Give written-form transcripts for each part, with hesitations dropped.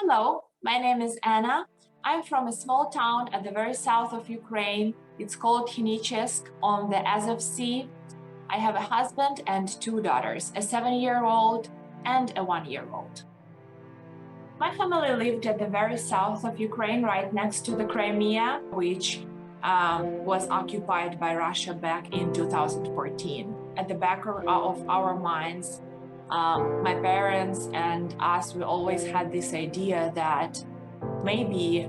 Hello, my name is Anna. I'm from a small town at the very south of Ukraine. It's called Hinichesk on the Azov Sea. I have a husband and two daughters, a 7-year-old and a 1-year-old. My family lived at the very south of Ukraine, right next to the Crimea, which was occupied by Russia back in 2014. At the back of our minds, my parents and us, we always had this idea that maybe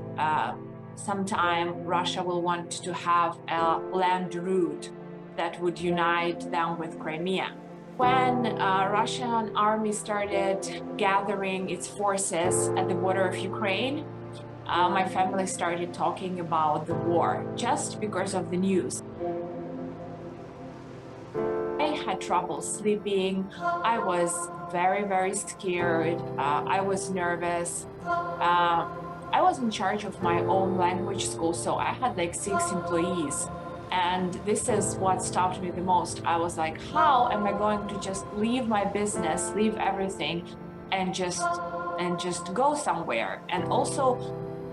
sometime Russia will want to have a land route that would unite them with Crimea. When Russian army started gathering its forces at the border of Ukraine, my family started talking about the war just because of the news. I had trouble sleeping. I was very scared. I was nervous. I was in charge of my own language school, so I had like 6 employees. And this is what stopped me the most. I was like, how am I going to just leave my business, leave everything, and just go somewhere? And also,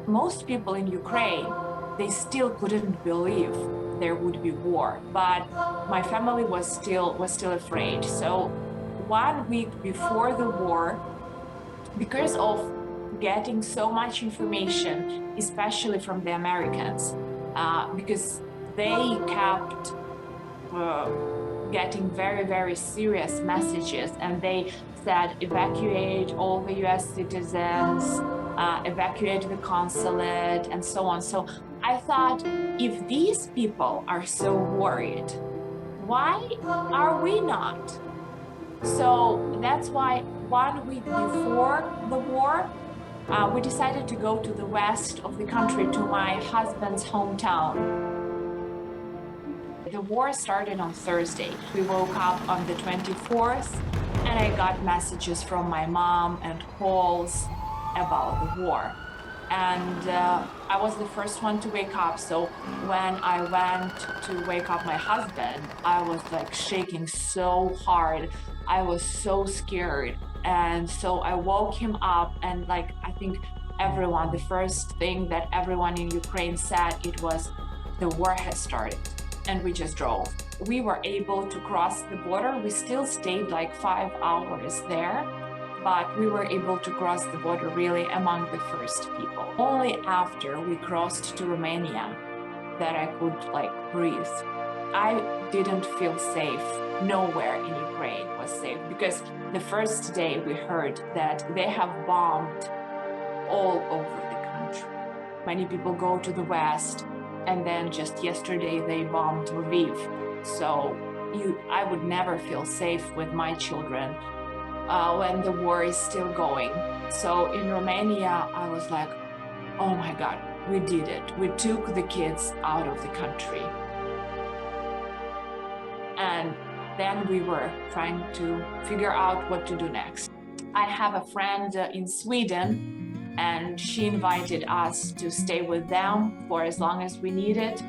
most people in Ukraine, they still couldn't believe there would be war, but my family was still afraid. So 1 week before the war, because of getting so much information, especially from the Americans, because they kept getting very serious messages, and they said evacuate all the US citizens, evacuate the consulate, and so on. So I thought, if these people are so worried, why are we not? So that's why 1 week before the war, we decided to go to the west of the country, to my husband's hometown. The war started on Thursday. We woke up on the 24th, and I got messages from my mom and calls about the war. And I was the first one to wake up. So when I went to wake up my husband, I was like shaking so hard. I was so scared. And so I woke him up, and like, I think everyone, the first thing that everyone in Ukraine said, it was, the war has started. And we just drove. We were able to cross the border. We still stayed like 5 hours there, but we were able to cross the border really among the first people. Only after we crossed to Romania that I could like breathe. I didn't feel safe. Nowhere in Ukraine was safe, because the first day we heard that they have bombed all over the country. Many people go to the west, and then just yesterday they bombed Lviv. So I would never feel safe with my children when the war is still going. So in Romania, I was like, oh my God, we did it. We took the kids out of the country. And then we were trying to figure out what to do next. I have a friend in Sweden, and she invited us to stay with them for as long as we needed.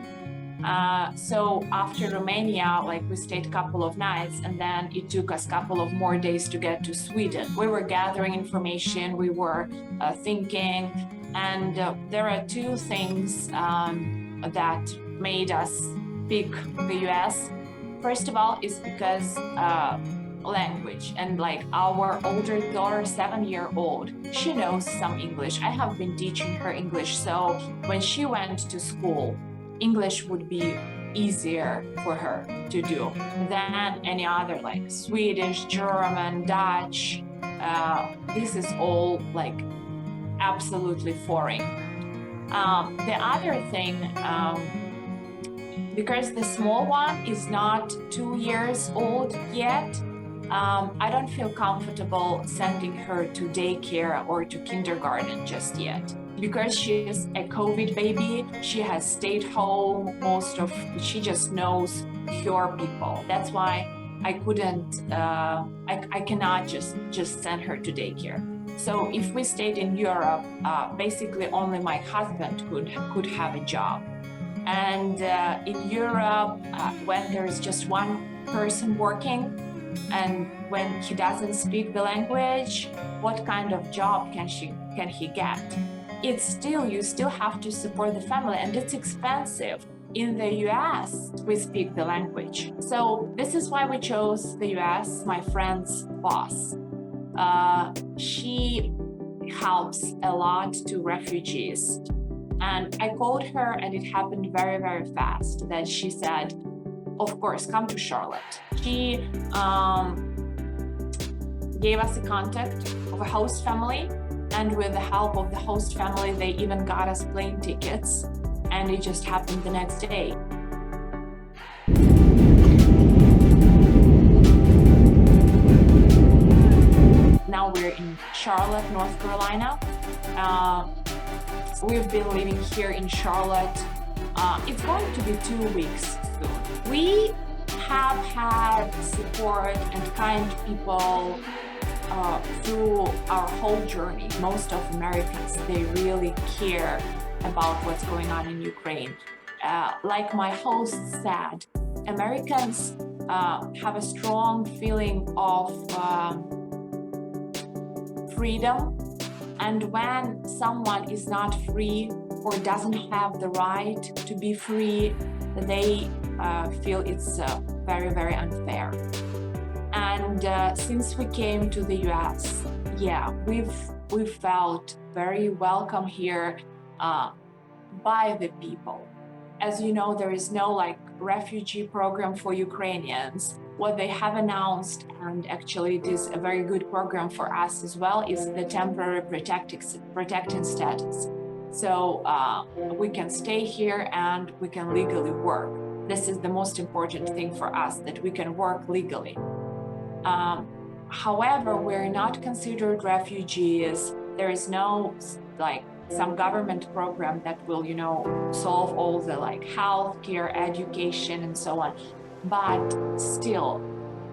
So after Romania, like, we stayed a couple of nights, and then it took us a couple of more days to get to Sweden. We were gathering information, we were thinking, and there are 2 things that made us pick the US. First of all, is because language, and like our older daughter, 7-year-old, she knows some English. I have been teaching her English, so when she went to school, English would be easier for her to do than any other, like Swedish, German, Dutch. This is all like absolutely foreign. The other thing, because the small one is not 2 years old yet, I don't feel comfortable sending her to daycare or to kindergarten just yet. Because she is a COVID baby, she has stayed home she just knows her people. That's why I couldn't, I cannot just send her to daycare. So if we stayed in Europe, basically only my husband could have a job. And in Europe, when there's just one person working, And when he doesn't speak the language, what kind of job can he get? You still have to support the family, and it's expensive. In the US, we speak the language. So this is why we chose the US. My friend's boss, she helps a lot to refugees. And I called her, and it happened very, very fast that she said, of course, come to Charlotte. She gave us a contact of a host family, and with the help of the host family, they even got us plane tickets, and it just happened the next day. Now we're in Charlotte, North Carolina. We've been living here in Charlotte. It's going to be 2 weeks soon. We have had support and kind people through our whole journey. Most of Americans, they really care about what's going on in Ukraine. Like my host said, Americans have a strong feeling of freedom, and when someone is not free or doesn't have the right to be free, they feel it's very, very unfair. And since we came to the US, we've felt very welcome here by the people. As you know, there is no refugee program for Ukrainians. What they have announced, and actually it is a very good program for us as well, is the temporary protecting status. So we can stay here and we can legally work. This is the most important thing for us, that we can work legally. However, we're not considered refugees. There is no some government program that will, solve all the health care, education, and so on. But still,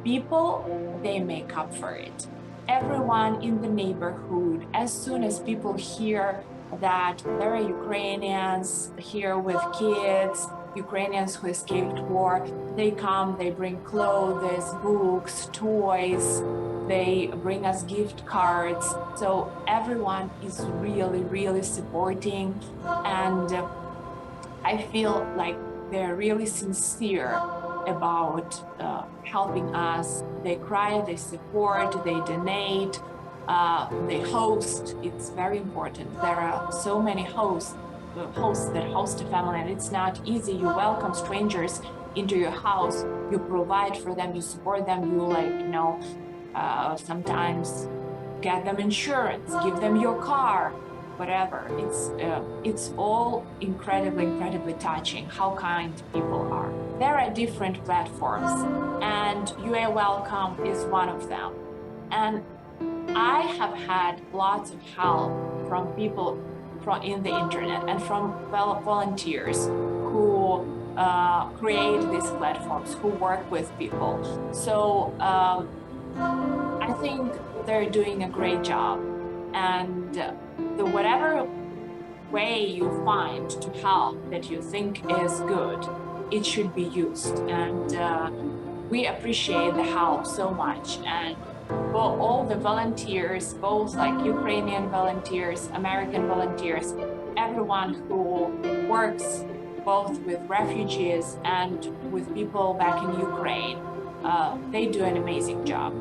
people, they make up for it. Everyone in the neighborhood, as soon as people hear that there are Ukrainians here with kids, Ukrainians who escaped war, they come, they bring clothes, books, toys, they bring us gift cards. So everyone is really, really supporting, and I feel like they're really sincere about helping us. They cry, they support, they donate, they host. It's very important. There are so many hosts that host a family, and it's not easy. You welcome strangers into your house, you provide for them, you support them, you sometimes get them insurance, give them your car, whatever. It's all incredibly touching how kind people are. There are different platforms, and UAWelcome is one of them. And I have had lots of help from people in the internet and from volunteers who create these platforms, who work with people. So I think they're doing a great job, and whatever way you find to help that you think is good, it should be used. And we appreciate the help so much. And all the volunteers, both Ukrainian volunteers, American volunteers, everyone who works both with refugees and with people back in Ukraine, they do an amazing job.